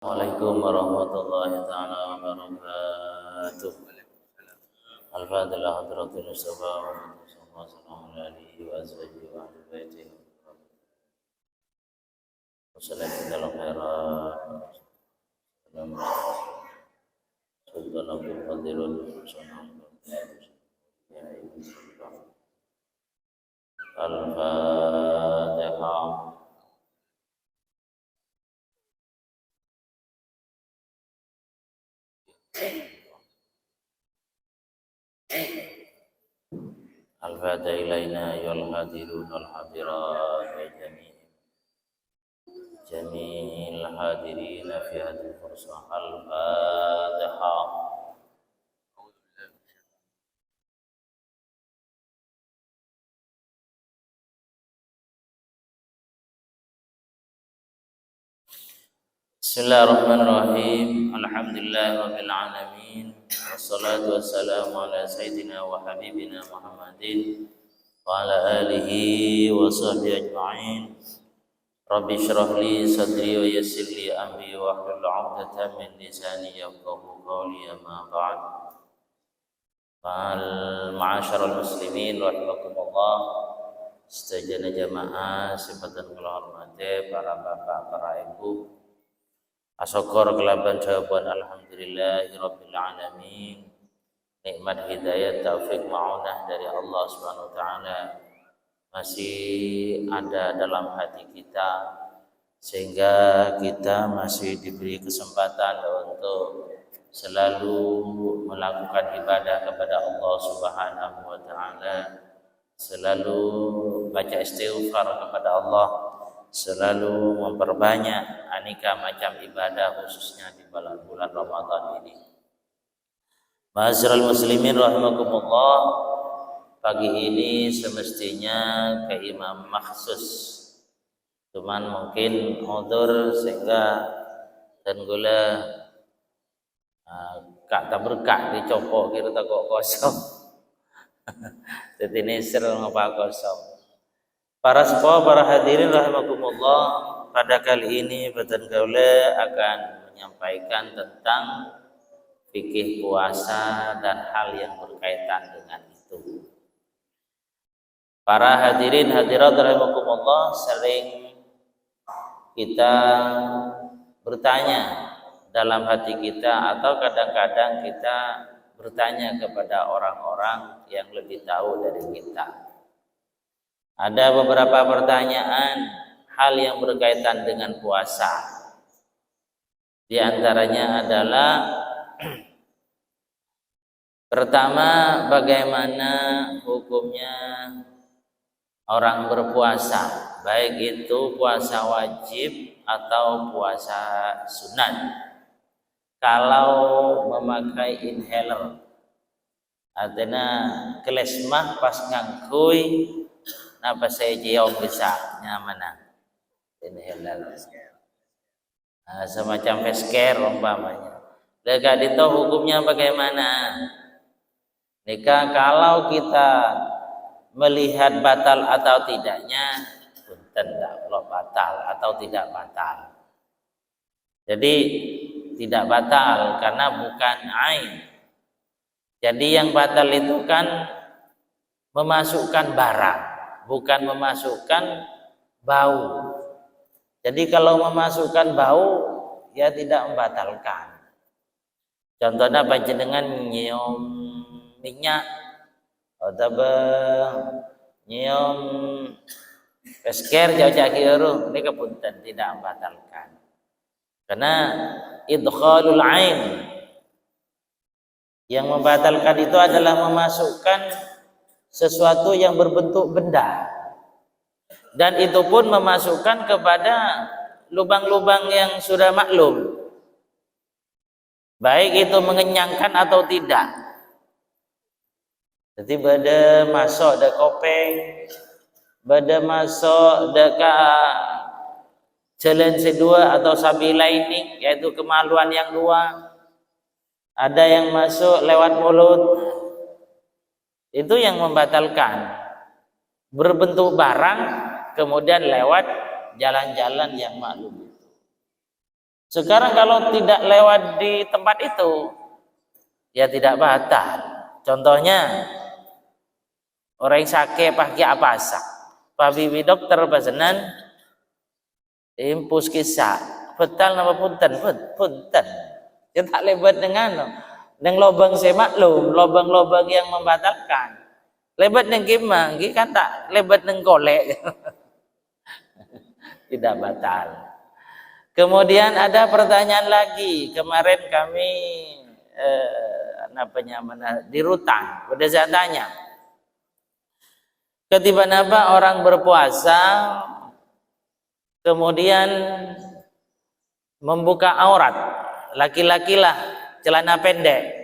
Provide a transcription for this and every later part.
Assalamualaikum warahmatullahi taala wabarakatuh. Al-Fatilah hadratul Mustafa wa sallallahu alaihi wa azwajihi wa ahli baitihi wa sallam dalam khairat. Sultan Abdul Qadirul Al-Fatihah. Al-Fatiha ilaina ayyuhal hadirun wal hadirat wa jami'il hadirin fi hadhihi fursah. Al-Fatihah. Bismillahirrahmanirrahim. Alhamdulillahirabbil alamin. Wassalatu wassalamu ala sayyidina wa habibina Muhammadin wa ala alihi wa sahbihi ajma'in. Rabbi shrah li sadri wa yassir li amri wa hlul 'uqdatam min lisani yafqahu qawli. Amma ba'd. Ma'asyiral muslimin rahimakumullah. Sedaya jamaah sifatan kula hormati para bapak, para ibu. Asyukur kelaban jawaban alhamdulillahirabbil alamin. Nikmat hidayah taufik ma'unah dari Allah Subhanahu wa taala masih ada dalam hati kita, sehingga kita masih diberi kesempatan untuk selalu melakukan ibadah kepada Allah Subhanahu wa taala, selalu baca istighfar kepada Allah, selalu memperbanyak aneka macam ibadah khususnya di bulan Ramadan ini. Ma'asyiral muslimin rahimakumullah, pagi ini semestinya ke imam maksus, cuman mungkin udzur sehingga dan gula kak tak berkah dicopok kira tak kosong. Jadi ini serang apa kosong. Para sepuh, para hadirin rahimakumullah, pada kali ini Batan Gaula akan menyampaikan tentang fikih puasa dan hal yang berkaitan dengan itu. Para hadirin hadirat rahimakumullah, sering kita bertanya dalam hati kita, atau kadang-kadang kita bertanya kepada orang-orang yang lebih tahu dari kita. Ada beberapa pertanyaan hal yang berkaitan dengan puasa. Di antaranya adalah pertama, bagaimana hukumnya orang berpuasa, baik itu puasa wajib atau puasa sunat, kalau memakai inhaler. Artinya kelesmah pas ngangkui napa saya jiong bisa nyamana inhaler, semacam face care umpamanya. Dekat itu hukumnya bagaimana? Nikah kalau kita melihat batal atau tidaknya, punten kalau batal atau tidak batal. Jadi tidak batal karena bukan ain. Jadi yang batal itu kan memasukkan barang, bukan memasukkan bau. Jadi kalau memasukkan bau, ya tidak membatalkan. Contohnya panjenengan nyium minyak atau nyium pesker jauh-jauh kieu, ini kepunten tidak membatalkan. Karena idkhalul ain, yang membatalkan itu adalah memasukkan sesuatu yang berbentuk benda, dan itu pun memasukkan kepada lubang-lubang yang sudah maklum, baik itu mengenyangkan atau tidak. Jadi bada masuk da kopeng, bada masuk da ka jalan sedua atau sabila ini, yaitu kemaluan yang dua, ada yang masuk lewat mulut. Itu yang membatalkan, berbentuk barang kemudian lewat jalan-jalan yang maklum. Sekarang kalau tidak lewat di tempat itu, ya tidak batal. Contohnya orang sakit pakai apa sak, pabibi dokter pasenan, impus kisah, betal nama punten, punten. Dia tak lebat dengan lobang saya maklum, lobang-lobang yang membatalkan. Lebat neng gimana? Kan tak lebat neng golek, tidak batal. Kemudian ada pertanyaan lagi. Kemarin kami di Rutan, pada saya tanya, ketika orang berpuasa kemudian membuka aurat, laki-laki lah celana pendek.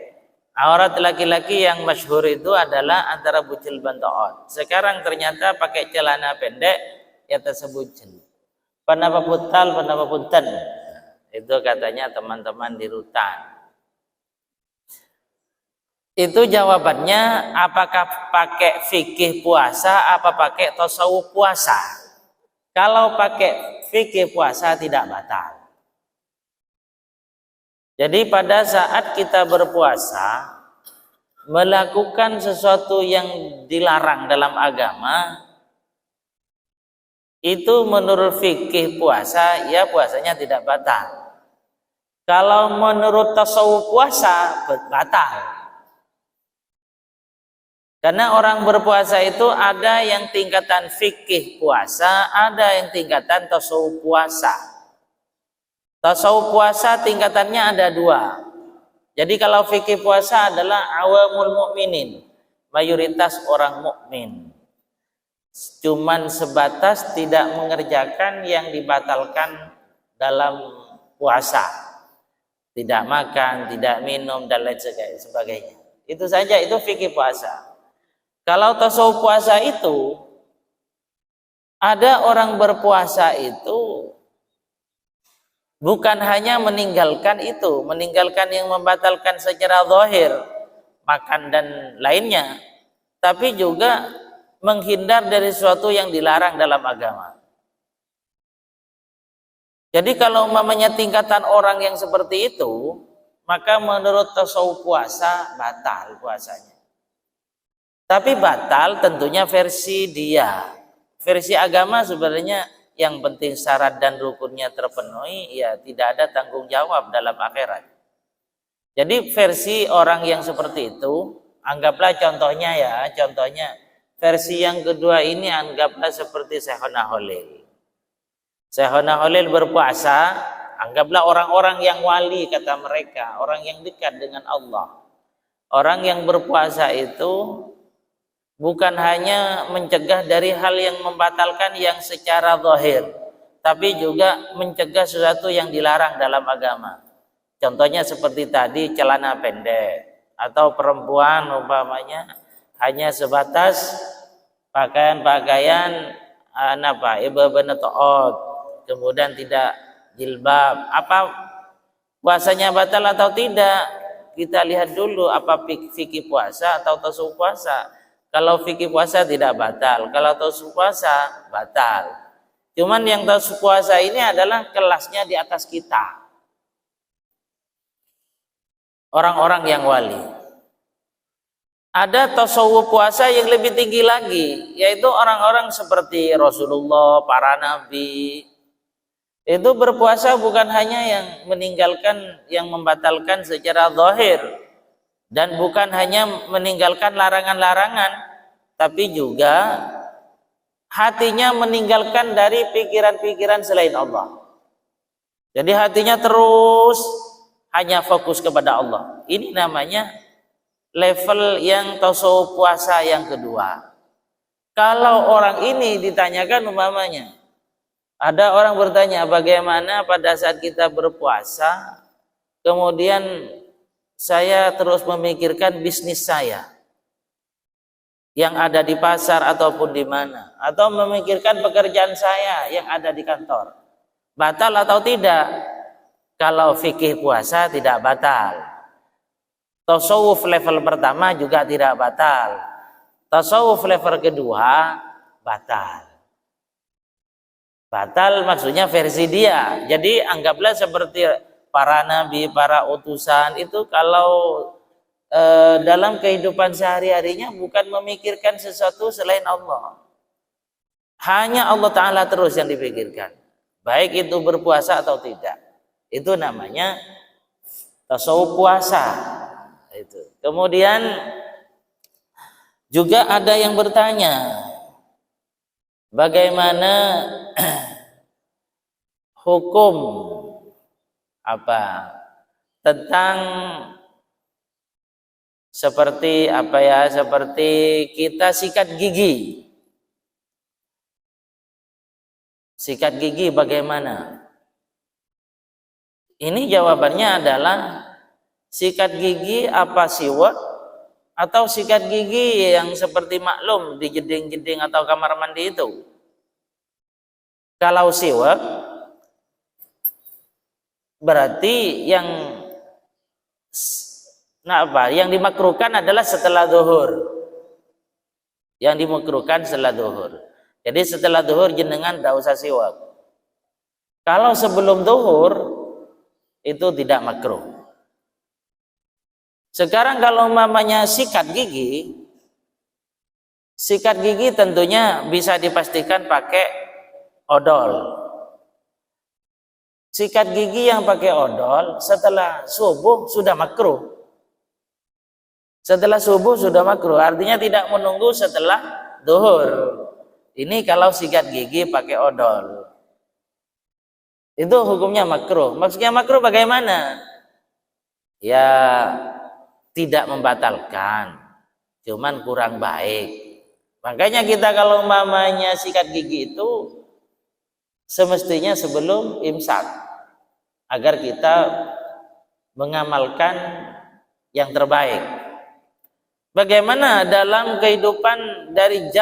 Aurat laki-laki yang masyhur itu adalah antara bucil bantaon. Sekarang ternyata pakai celana pendek ya tersebut bucil. Panapa punten. Itu katanya teman-teman di Rutan. Itu jawabannya, apakah pakai fikih puasa apa pakai tasawuf puasa? Kalau pakai fikih puasa tidak batal. Jadi pada saat kita berpuasa melakukan sesuatu yang dilarang dalam agama, itu menurut fikih puasa, ya puasanya tidak batal. Kalau menurut tasawuf puasa, batal. Karena orang berpuasa itu ada yang tingkatan fikih puasa, ada yang tingkatan tasawuf puasa. Tasawuf puasa tingkatannya ada dua. Jadi kalau fikih puasa adalah awamul mukminin, mayoritas orang mukmin. Cuman sebatas tidak mengerjakan yang dibatalkan dalam puasa, tidak makan, tidak minum dan lain sebagainya. Itu saja, itu fikih puasa. Kalau tasawuf puasa itu, ada orang berpuasa itu bukan hanya meninggalkan itu, meninggalkan yang membatalkan secara zahir, makan dan lainnya, tapi juga menghindar dari sesuatu yang dilarang dalam agama. Jadi kalau umpamanya tingkatan orang yang seperti itu, maka menurut tasawuf puasa batal puasanya. Tapi batal tentunya versi dia. Versi agama sebenarnya yang penting syarat dan rukunnya terpenuhi, ya tidak ada tanggung jawab dalam akhirat. Jadi versi orang yang seperti itu, anggaplah contohnya versi yang kedua ini anggaplah seperti Syekhona Holil. Syekhona Holil berpuasa, anggaplah orang-orang yang wali kata mereka, orang yang dekat dengan Allah. Orang yang berpuasa itu bukan hanya mencegah dari hal yang membatalkan yang secara zahir, tapi juga mencegah sesuatu yang dilarang dalam agama. Contohnya seperti tadi celana pendek, atau perempuan umpamanya hanya sebatas pakaian-pakaian ibadah, kemudian tidak jilbab. Apa puasanya batal atau tidak? Kita lihat dulu apa fikih puasa atau tasawuf puasa. Kalau fikih puasa tidak batal, kalau tasawuf puasa batal. Cuman yang tasawuf puasa ini adalah kelasnya di atas kita, orang-orang yang wali. Ada tasawuf puasa yang lebih tinggi lagi, yaitu orang-orang seperti Rasulullah, para nabi. Itu berpuasa bukan hanya yang meninggalkan, yang membatalkan secara zahir, dan bukan hanya meninggalkan larangan-larangan, tapi juga hatinya meninggalkan dari pikiran-pikiran selain Allah. Jadi hatinya terus hanya fokus kepada Allah. Ini namanya level yang tasawuf puasa yang kedua. Kalau orang ini ditanyakan umpamanya, ada orang bertanya, bagaimana pada saat kita berpuasa, kemudian saya terus memikirkan bisnis saya yang ada di pasar ataupun di mana, atau memikirkan pekerjaan saya yang ada di kantor, batal atau tidak? Kalau fikih puasa tidak batal. Tasawuf level pertama juga tidak batal. Tasawuf level kedua batal. Batal maksudnya versi dia. Jadi anggaplah seperti para nabi, para utusan itu kalau dalam kehidupan sehari-harinya bukan memikirkan sesuatu selain Allah. Hanya Allah Ta'ala terus yang dipikirkan. Baik itu berpuasa atau tidak. Itu namanya tasawuf puasa. Itu. Kemudian juga ada yang bertanya, bagaimana hukum apa tentang seperti apa ya, seperti kita sikat gigi. Sikat gigi bagaimana? Ini jawabannya adalah sikat gigi apa siwak atau sikat gigi yang seperti maklum di jeding-jeding atau kamar mandi itu. Kalau siwak berarti yang dimakruhkan adalah setelah zuhur. Yang dimakruhkan setelah zuhur. Jadi setelah zuhur jenengan tidak usah siwak. Kalau sebelum zuhur itu tidak makruh. Sekarang kalau mamanya sikat gigi tentunya bisa dipastikan pakai odol. Sikat gigi yang pakai odol setelah subuh sudah makruh. Setelah subuh sudah makruh, artinya tidak menunggu setelah zuhur. Ini kalau sikat gigi pakai odol. Itu hukumnya makruh. Maksudnya makruh bagaimana? Ya tidak membatalkan, cuman kurang baik. Makanya kita kalau mamanya sikat gigi itu semestinya sebelum imsak, agar kita mengamalkan yang terbaik. Bagaimana dalam kehidupan dari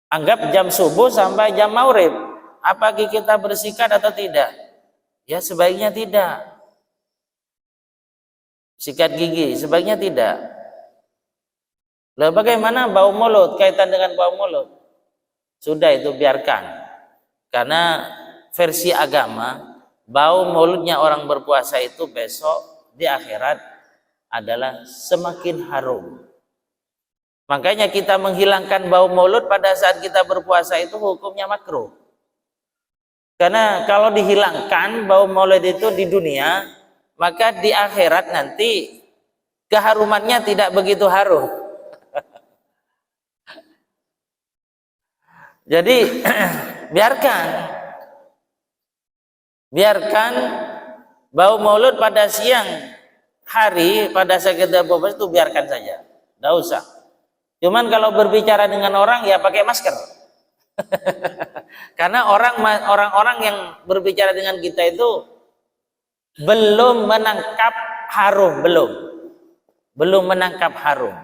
anggap jam subuh sampai jam maghrib, apakah kita bersikat atau tidak? Ya sebaiknya tidak. Sikat gigi sebaiknya tidak. Lalu bagaimana bau mulut, kaitan dengan bau mulut? Sudah itu biarkan. Karena versi agama, bau mulutnya orang berpuasa itu besok di akhirat adalah semakin harum. Makanya kita menghilangkan bau mulut pada saat kita berpuasa itu hukumnya makruh. Karena kalau dihilangkan bau mulut itu di dunia, maka di akhirat nanti keharumannya tidak begitu harum. Jadi biarkan bau mulut pada siang hari, pada saat kita berpuasa itu biarkan saja, tidak usah. Cuman kalau berbicara dengan orang ya pakai masker. Karena orang-orang yang berbicara dengan kita itu belum menangkap harum, belum menangkap harum.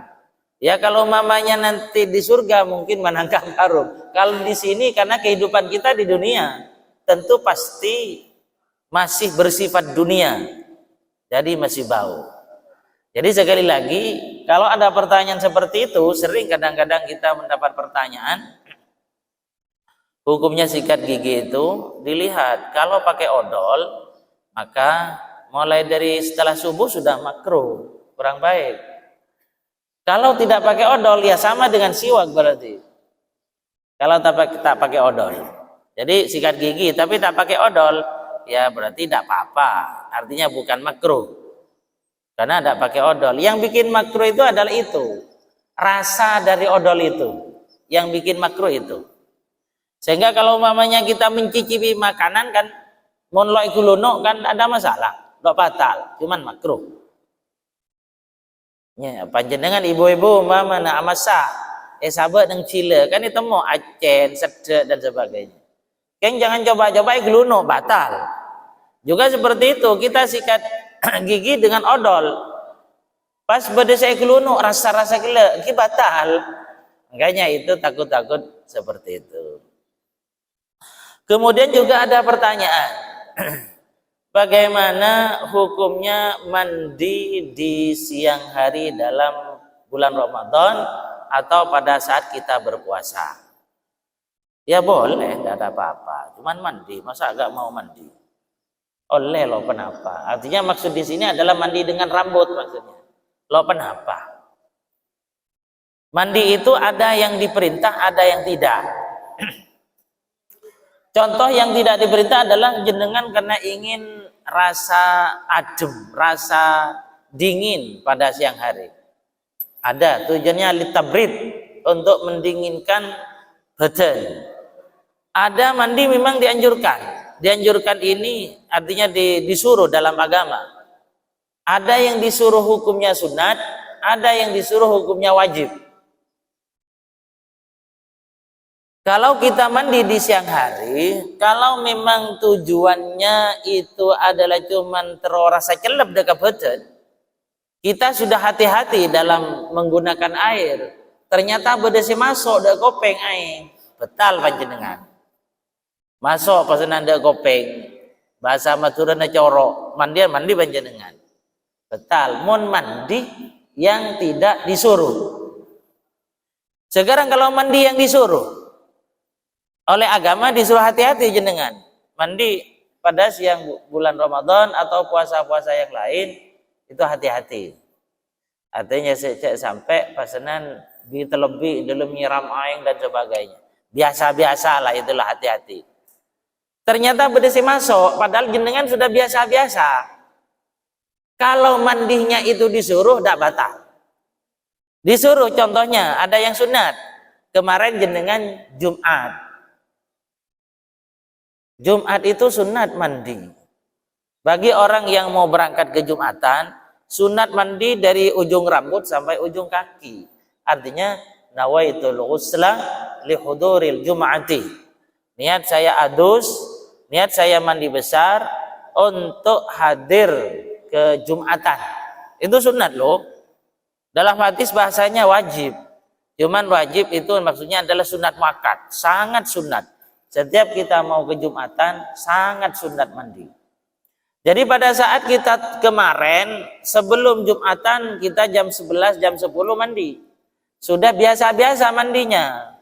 Ya kalau mamanya nanti di surga mungkin menangkap harum. Kalau di sini karena kehidupan kita di dunia tentu pasti masih bersifat dunia. Jadi masih bau. Jadi sekali lagi, kalau ada pertanyaan seperti itu, sering kadang-kadang kita mendapat pertanyaan, hukumnya sikat gigi itu dilihat. Kalau pakai odol, maka mulai dari setelah subuh sudah makruh, kurang baik. Kalau tidak pakai odol, ya sama dengan siwak berarti. Kalau tak pakai odol. Jadi sikat gigi, tapi tak pakai odol, ya berarti tidak apa-apa. Artinya bukan makruh. Karena tidak pakai odol. Yang bikin makruh itu adalah itu. Rasa dari odol itu. Yang bikin makruh itu. Sehingga kalau mamanya kita mencicipi makanan kan, monloi guluno kan ada masalah. Tidak batal. Cuman makruh. Ya, panjenengan ibu-ibu mama nak masak. Sahabat yang Chile. Kan itu mau acen, sedek dan sebagainya. Kan jangan coba-coba guluno. Batal. Juga seperti itu. Kita sikat gigi dengan odol, pas berdesai kelunu rasa-rasa gila, ini batal. Makanya itu takut-takut seperti itu. Kemudian juga ada pertanyaan, bagaimana hukumnya mandi di siang hari dalam bulan Ramadan atau pada saat kita berpuasa? Ya boleh, tidak ada apa-apa. Cuman mandi, masa agak mau mandi? Oleh lo kenapa? Artinya maksud di sini adalah mandi dengan rambut maksudnya. Lo kenapa? Mandi itu ada yang diperintah, ada yang tidak. Contoh yang tidak diperintah adalah jenengan karena ingin rasa adem, rasa dingin pada siang hari. Ada tujuannya litabrid, untuk mendinginkan badan. Ada mandi memang dianjurkan. Dianjurkan ini artinya disuruh dalam agama. Ada yang disuruh hukumnya sunat, ada yang disuruh hukumnya wajib. Kalau kita mandi di siang hari, kalau memang tujuannya itu adalah cuman terasa celep dekat badan, kita sudah hati-hati dalam menggunakan air. Ternyata bedesi masuk dek kopeng air, betal panjenengan. Masuk pesanan dek kopeng, bahasa Madura na corok, mandi panjenengan. Betal, mun mandi yang tidak disuruh. Sekarang kalau mandi yang disuruh, oleh agama disuruh hati-hati jenengan mandi pada siang bulan Ramadan atau puasa-puasa yang lain itu hati-hati. Artinya sejak sampai pesanan terlebih dalam nyiram air dan sebagainya. Biasa-biasa lah, itulah hati-hati. Ternyata berdesi masuk, padahal jenengan sudah biasa-biasa. Kalau mandinya itu disuruh, tidak batal. Disuruh contohnya ada yang sunat. Kemarin jenengan Jumat. Jumat itu sunat mandi. Bagi orang yang mau berangkat ke Jumatan, sunat mandi dari ujung rambut sampai ujung kaki. Artinya nawaitul ghusla li huduril jum'ati. Niat saya adus, niat saya mandi besar untuk hadir ke Jumatan. Itu sunat loh. Dalam hadis bahasanya wajib. Cuman wajib itu maksudnya adalah sunat muakkad, sangat sunat. Setiap kita mau ke Jumatan, sangat sunat mandi. Jadi pada saat kita kemarin, sebelum Jumatan, kita jam 11, jam 10 mandi. Sudah biasa-biasa mandinya.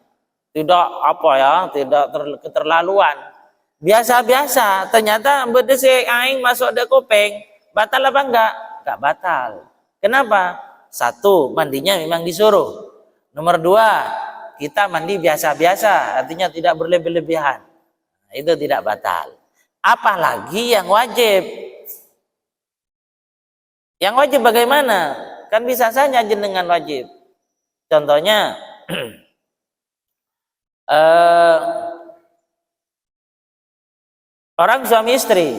Tidak apa ya, tidak keterlaluan. Biasa-biasa, ternyata berdesi aing masuk de kopeng. Batal apa enggak? Enggak batal. Kenapa? Satu, mandinya memang disuruh. Nomor dua, kita mandi biasa-biasa, artinya tidak berlebih-lebihan. Nah, itu tidak batal. Apalagi yang wajib. Yang wajib bagaimana? Kan bisa saja jenengan wajib. Contohnya, orang suami istri,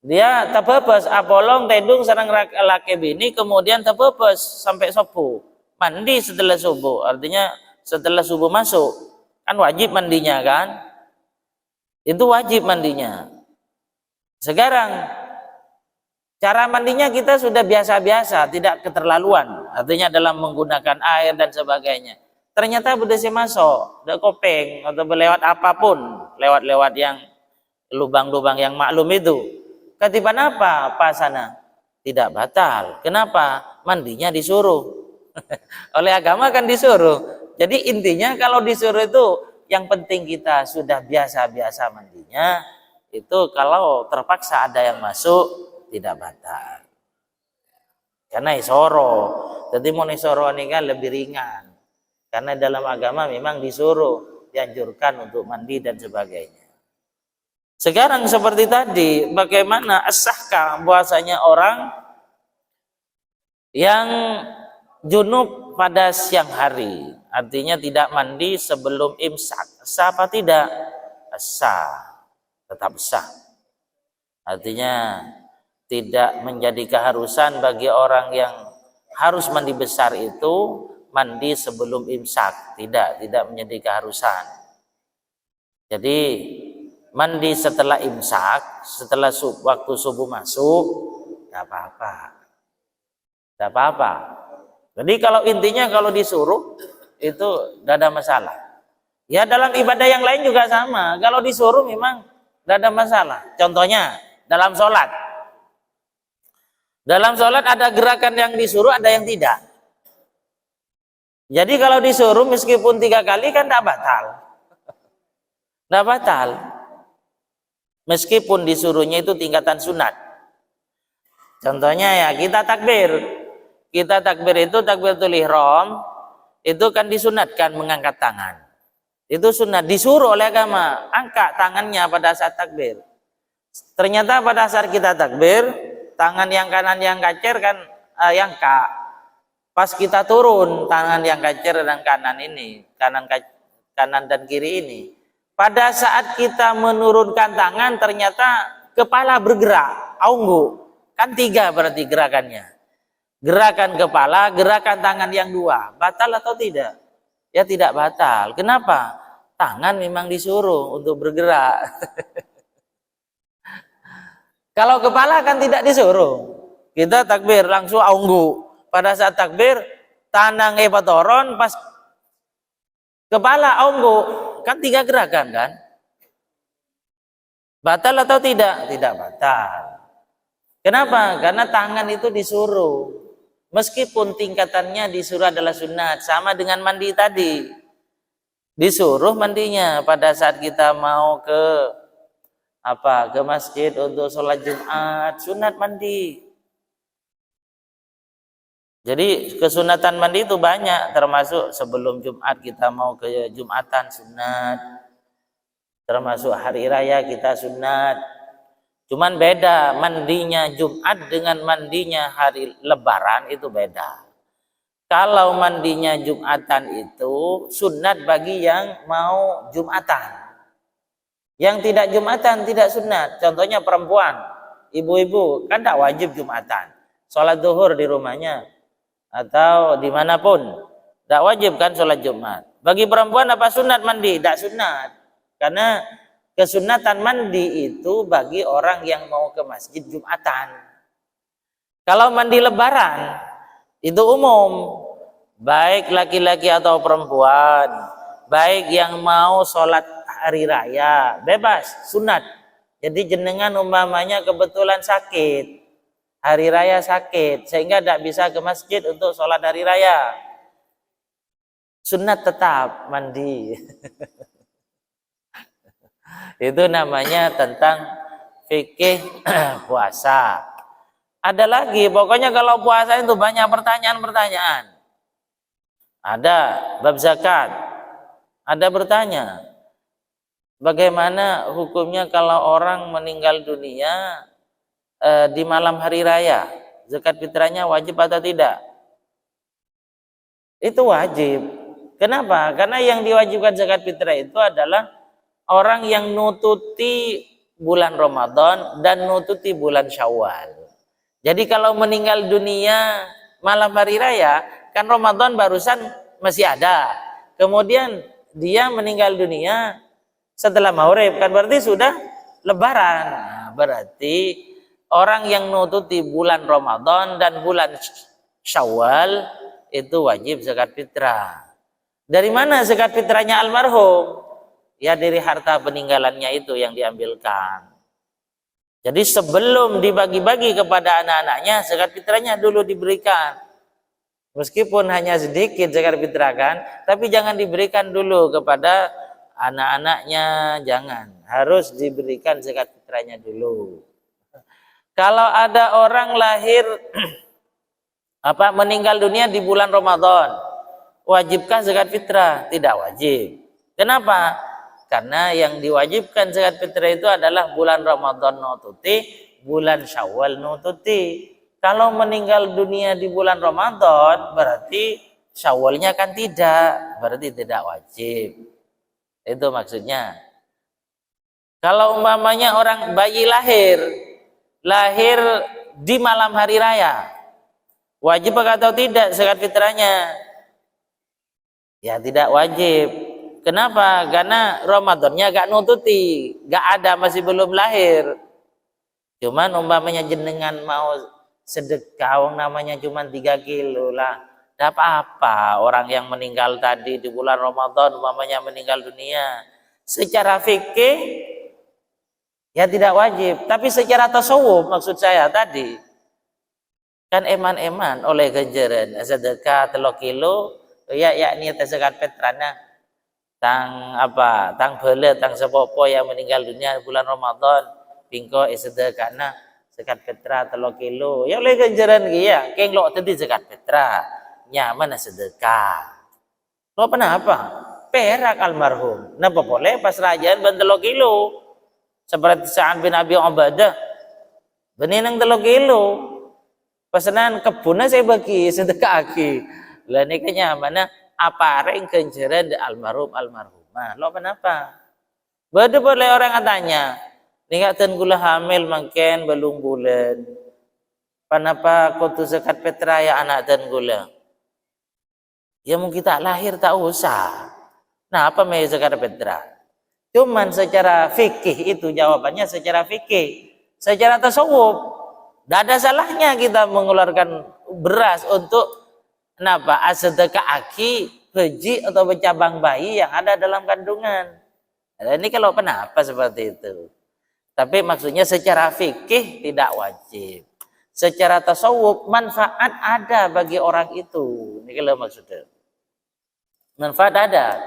dia tepepes, apolong tedung sareng laki bini, kemudian tepepes sampai subuh. Mandi setelah subuh, artinya setelah subuh masuk, kan wajib mandinya kan? Itu wajib mandinya. Sekarang cara mandinya kita sudah biasa-biasa, tidak keterlaluan. Artinya dalam menggunakan air dan sebagainya. Ternyata berdesi masuk, udah kopeng atau lewat apapun, lewat-lewat yang lubang-lubang yang maklum itu. Ketiban apa sana? Tidak batal. Kenapa? Mandinya disuruh. Oleh agama kan disuruh. Jadi intinya kalau disuruh itu yang penting kita sudah biasa-biasa mandinya. Itu kalau terpaksa ada yang masuk tidak batal. Karena isoro. Jadi mau isoro ini kan lebih ringan. Karena dalam agama memang disuruh, dianjurkan untuk mandi dan sebagainya. Sekarang seperti tadi, bagaimana as-sahkah bahwasanya orang yang junub pada siang hari, artinya tidak mandi sebelum imsak, sah apa tidak? Sah, tetap sah. Artinya tidak menjadi keharusan bagi orang yang harus mandi besar itu mandi sebelum imsak, tidak menjadi keharusan. Jadi mandi setelah imsak, setelah waktu subuh masuk, tidak apa-apa, tidak apa-apa. Jadi kalau intinya kalau disuruh itu tidak ada masalah. Ya dalam ibadah yang lain juga sama. Kalau disuruh memang tidak ada masalah. Contohnya dalam sholat. Dalam sholat ada gerakan yang disuruh, ada yang tidak. Jadi kalau disuruh meskipun 3 kali kan tidak batal. Nggak batal. Meskipun disuruhnya itu tingkatan sunat. Contohnya ya kita takbir. Kita takbir itu takbiratul ihram, itu kan disunatkan mengangkat tangan. Itu sunat, disuruh oleh agama, angkat tangannya pada saat takbir. Ternyata pada saat kita takbir, tangan yang kanan yang kacer kan yang kak. Pas kita turun, tangan yang kacer dan kanan ini, kanan dan kiri ini. Pada saat kita menurunkan tangan, ternyata kepala bergerak, aunggu. Kan 3 berarti gerakannya. Gerakan kepala, gerakan tangan yang 2. Batal atau tidak? Ya tidak batal. Kenapa? Tangan memang disuruh untuk bergerak. Kalau kepala kan tidak disuruh. Kita takbir langsung aunggu. Pada saat takbir, tanang epatoron, pas kepala aunggu. Kan 3 gerakan kan? Batal atau tidak? Tidak batal. Kenapa? Karena tangan itu disuruh. Meskipun tingkatannya disuruh adalah sunat, sama dengan mandi tadi. Disuruh mandinya pada saat kita mau ke masjid untuk sholat Jumat, sunat mandi. Jadi kesunatan mandi itu banyak, termasuk sebelum Jumat kita mau ke Jumatan sunat, termasuk hari raya kita sunat. Cuman beda mandinya Jumat dengan mandinya hari Lebaran itu beda. Kalau mandinya Jumatan itu sunat bagi yang mau Jumatan. Yang tidak Jumatan tidak sunat. Contohnya perempuan, ibu-ibu kan tidak wajib Jumatan. Sholat zuhur di rumahnya atau dimanapun tidak wajib kan sholat Jumat. Bagi perempuan apa sunat mandi? Tidak sunat. Karena kesunatan mandi itu bagi orang yang mau ke masjid Jumatan. Kalau mandi Lebaran itu umum, baik laki-laki atau perempuan, baik yang mau sholat hari raya, bebas, sunat. Jadi jenengan umpamanya kebetulan sakit, hari raya sakit, sehingga tidak bisa ke masjid untuk sholat hari raya, sunat tetap mandi. Itu namanya tentang fikih puasa. Ada lagi, pokoknya kalau puasa itu banyak pertanyaan-pertanyaan. Ada bab zakat. Ada bertanya, bagaimana hukumnya kalau orang meninggal dunia di malam hari raya? Zakat fitrahnya wajib atau tidak? Itu wajib. Kenapa? Karena yang diwajibkan zakat fitrah itu adalah orang yang nututi bulan Ramadan dan nututi bulan Syawal. Jadi kalau meninggal dunia malam hari raya, kan Ramadan barusan masih ada. Kemudian dia meninggal dunia setelah maghrib, kan berarti sudah Lebaran. Nah, berarti orang yang nututi bulan Ramadan dan bulan Syawal itu wajib zakat fitrah. Dari mana zakat fitrahnya almarhum? Ya dari harta peninggalannya itu yang diambilkan. Jadi sebelum dibagi-bagi kepada anak-anaknya, zakat fitrahnya dulu diberikan. Meskipun hanya sedikit zakat fitrah kan, tapi jangan diberikan dulu kepada anak-anaknya, jangan. Harus diberikan zakat fitrahnya dulu. Kalau ada orang lahir meninggal dunia di bulan Ramadan, wajibkah zakat fitrah? Tidak wajib. Kenapa? Karena yang diwajibkan zakat fitrah itu adalah bulan Ramadan nututi, bulan Syawal nututi. Kalau meninggal dunia di bulan Ramadan, berarti Syawalnya kan tidak, berarti tidak wajib. Itu maksudnya. Kalau umpamanya orang bayi lahir di malam hari raya, wajib atau tidak zakat fitrahnya? Ya tidak wajib. Kenapa? Karena Ramadannya gak nututi, gak ada, masih belum lahir. Cuman umpamanya jenengan mau sedekah, namanya cuma 3 kilo lah, tidak apa-apa. Orang yang meninggal tadi di bulan Ramadan umpamanya meninggal dunia, secara fikih ya tidak wajib. Tapi secara tasawuf maksud saya tadi, kan eman-eman oleh ganjaran sedekah 3 kilo, ya yakni zakat fitrahnya. tang bele tang sepopo yang meninggal dunia bulan Ramadan pingko sedekahna zakat fitrah 3 kilo ya oleh ganjaran ya keng lo tadi zakat fitrah nyaman sedekah lo apa perak almarhum napa boleh pas rajaan ban 3 kilo seperti Sa'ad bin Abi Ubadah beninang 3 kilo pesanan kebunnya saya bagi sedekah aki lah ini kenyamanan apa yang kenceran di almarhumah lo kenapa boleh orang katanya ningkatin gula hamil makin belum bulan kenapa kau tu zakat fitrah ya anak dan gula ya mungkin tak lahir tak usah nah apa mai zakat fitrah cuman secara fikih itu jawabannya secara fikih secara tasawuf tidak ada salahnya kita mengeluarkan beras untuk kenapa sedekah aki, beji atau bercabang bayi yang ada dalam kandungan. Nah, ini kalau kenapa seperti itu. Tapi maksudnya secara fikih tidak wajib. Secara tasawuf manfaat ada bagi orang itu. Ini kalau maksudnya. Manfaat ada.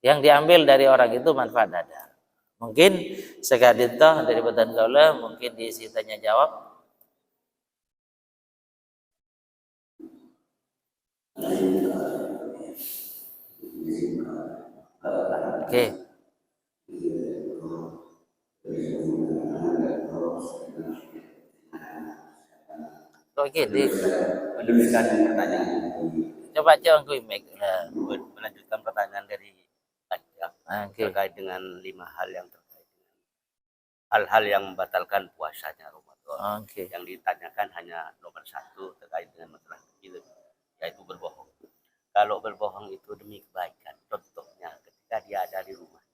Yang diambil dari orang itu manfaat ada. Mungkin sekali itu dari Batan Kaula mungkin diisi tanya jawab. Oke. Oke, meneruskan pertanyaan. Coba aku Melanjutkan pertanyaan dari tadi ya, terkait dengan 5 hal yang terkait dengan hal-hal yang membatalkan puasanya Ramadan. Yang ditanyakan hanya nomor 1 terkait dengan masalah kecil, yaitu berbohong. Kalau berbohong itu demi kebaikan, contohnya ketika dia ada di rumahnya,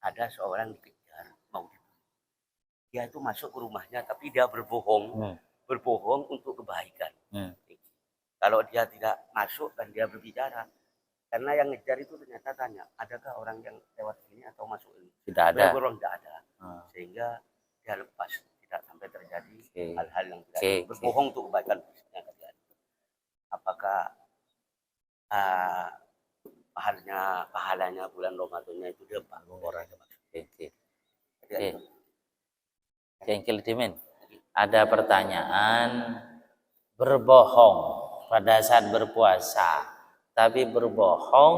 ada seorang dikejar mau dibunuh. Dia itu masuk ke rumahnya tapi dia berbohong, berbohong untuk kebaikan. Kalau dia tidak masuk dan dia berbicara, karena yang ngejar itu ternyata tanya, adakah orang yang lewat sini atau masuk ini? Tidak ada. Berbohong tidak ada, sehingga dia lepas, tidak sampai terjadi hal-hal yang tidak berbohong untuk kebaikan. Apakah pahalanya bulan Ramadannya itu dia bangun orang Jengkel Dimin. Ada pertanyaan berbohong pada saat berpuasa, tapi berbohong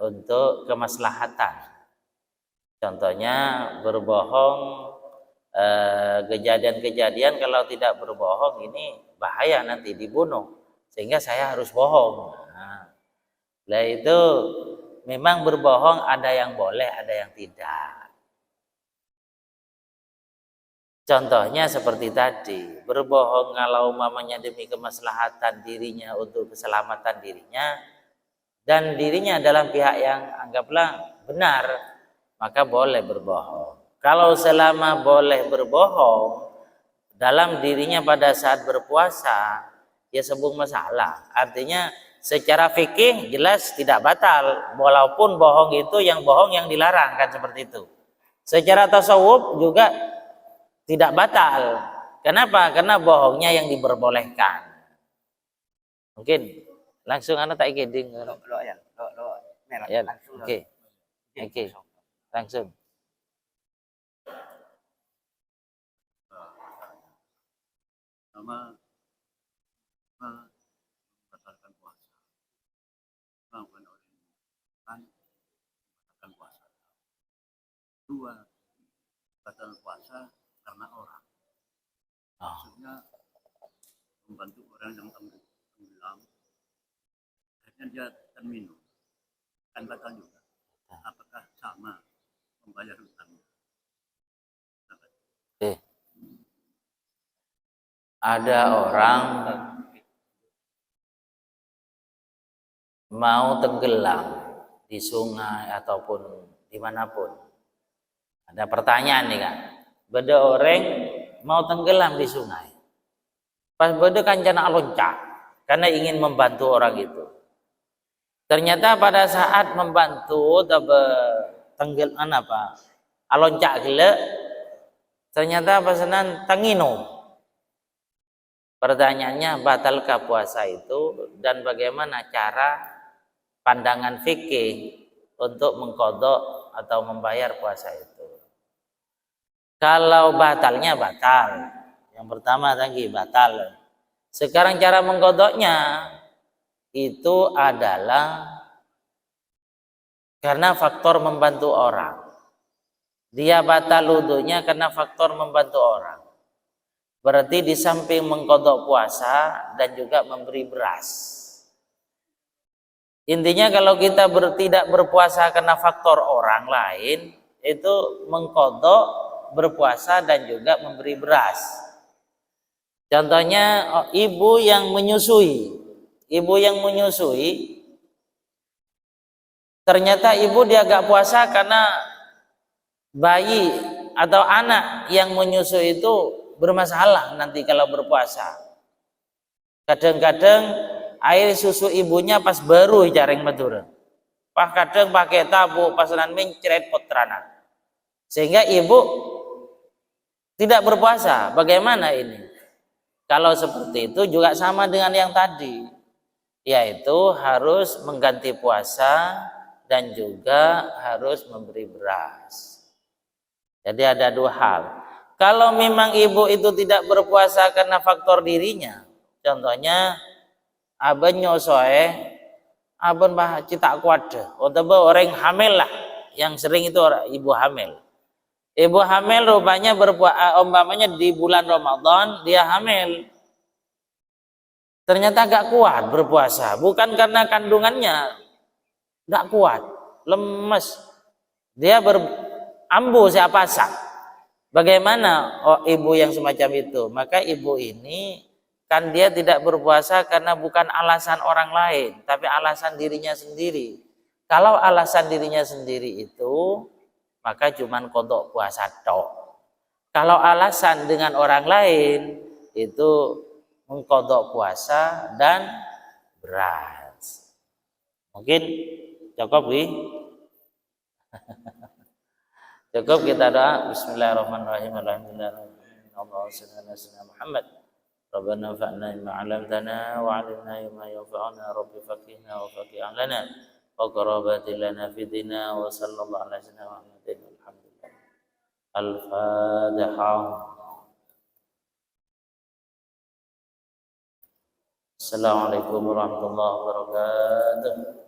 untuk kemaslahatan. Contohnya berbohong kejadian-kejadian kalau tidak berbohong ini bahaya nanti dibunuh. Sehingga saya harus bohong. Nah itu memang berbohong ada yang boleh, ada yang tidak. Contohnya seperti tadi, berbohong kalau mamanya demi kemaslahatan dirinya untuk keselamatan dirinya dan dirinya dalam pihak yang anggaplah benar, maka boleh berbohong. Kalau selama boleh berbohong dalam dirinya pada saat berpuasa, ya sebuah masalah. Artinya secara fikih jelas tidak batal, walaupun bohong itu yang bohong yang dilarang kan seperti itu. Secara tasawuf juga tidak batal. Kenapa? Karena bohongnya yang diperbolehkan. Mungkin langsung anak tak ikiding. Lo merah Ya, langsung. Oke. Langsung. Sama membatalkan puasa, melakukan orang membatalkan puasa. 2, batal puasa karena orang. Maksudnya membantu orang yang tenggelam, akhirnya dia terminum, kan batal juga. Apakah sama membayar hutangnya? Ada orang mau tenggelam di sungai ataupun dimanapun. Ada pertanyaan nih kan, beda orang mau tenggelam di sungai. Pas beda kancana loncat karena ingin membantu orang itu. Ternyata pada saat membantu tenggelam aloncat gila, ternyata pesanan tangino. Pertanyaannya batalkah puasa itu dan bagaimana cara pandangan fikih untuk mengqadha atau membayar puasa itu. Kalau batalnya batal. Yang pertama tadi batal. Sekarang cara mengqadhanya itu adalah karena faktor membantu orang. Dia batal wudunya karena faktor membantu orang. Berarti di samping mengqadha puasa dan juga memberi beras. Intinya kalau kita tidak berpuasa karena faktor orang lain, itu mengqadha berpuasa dan juga memberi beras. Contohnya ibu yang menyusui. Ibu yang menyusui, ternyata ibu dia gak puasa karena bayi atau anak yang menyusui itu bermasalah nanti kalau berpuasa. Kadang-kadang air susu ibunya pas baru jaring madura. Pas kadang pakai tabu pasanan mencret putrana. Sehingga ibu tidak berpuasa. Bagaimana ini? Kalau seperti itu juga sama dengan yang tadi. Yaitu harus mengganti puasa dan juga harus memberi beras. Jadi ada dua hal. Kalau memang ibu itu tidak berpuasa karena faktor dirinya. Contohnya aben nyosoe, aben bah cita kuat, atau orang hamil lah, yang sering itu orang ibu hamil. Ibu hamil rupanya umpamanya di bulan Ramadan dia hamil, ternyata gak kuat berpuasa, bukan karena kandungannya gak kuat, lemes, dia berambu siapa sah. Bagaimana ibu yang semacam itu? Maka ibu ini kan dia tidak berpuasa karena bukan alasan orang lain, tapi alasan dirinya sendiri. Kalau alasan dirinya sendiri itu, maka cuman qadha puasa tok. Kalau alasan dengan orang lain, itu mengqadha puasa dan beras. Mungkin cukup, Wi? Cukup kita doa. Bismillahirrahmanirrahim. Alhamdulillahirabbil alamin. Muhammad. Rabbana fa'na bima 'allamtana wa 'allimna ma yanfa'una rabbi faqihna wa faqih 'alana wa qarabatil lana fi dinina wa sallallahu ala sayyidina Muhammadin alhamdulillah. Al-Fatihah. Assalamualaikum warahmatullahi wabarakatuh.